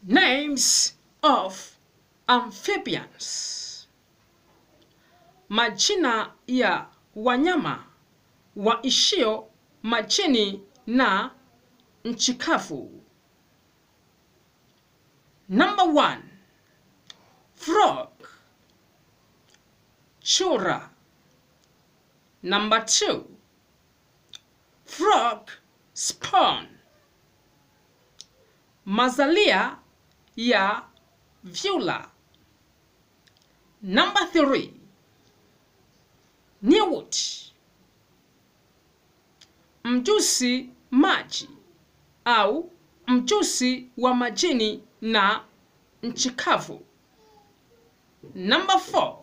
Names of amphibians. Majina ya wanyama waishio majini na nchi kavu. Number 1. Frog, chura. Number 2. Frog spawn. Mazalia ya vyura. Number 3. Newt, mjusi maji au mjusi wa majini na nchi kavu. Number 4.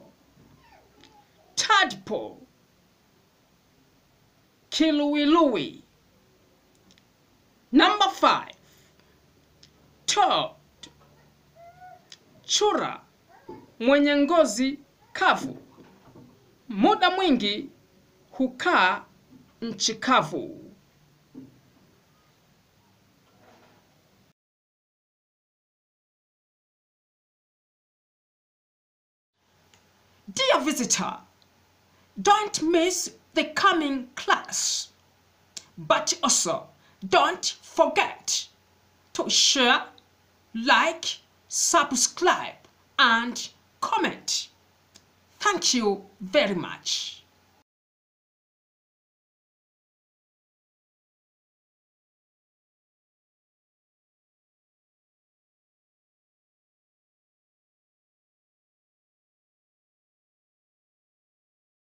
Tadpole, kiluilui. Number 5. Toad, chura mwenye ngozi kavu, muda mwingi hukaa nchi kavu. Dear visitor, don't miss the coming class, but also don't forget to share, like, subscribe, and comment. Thank you very much.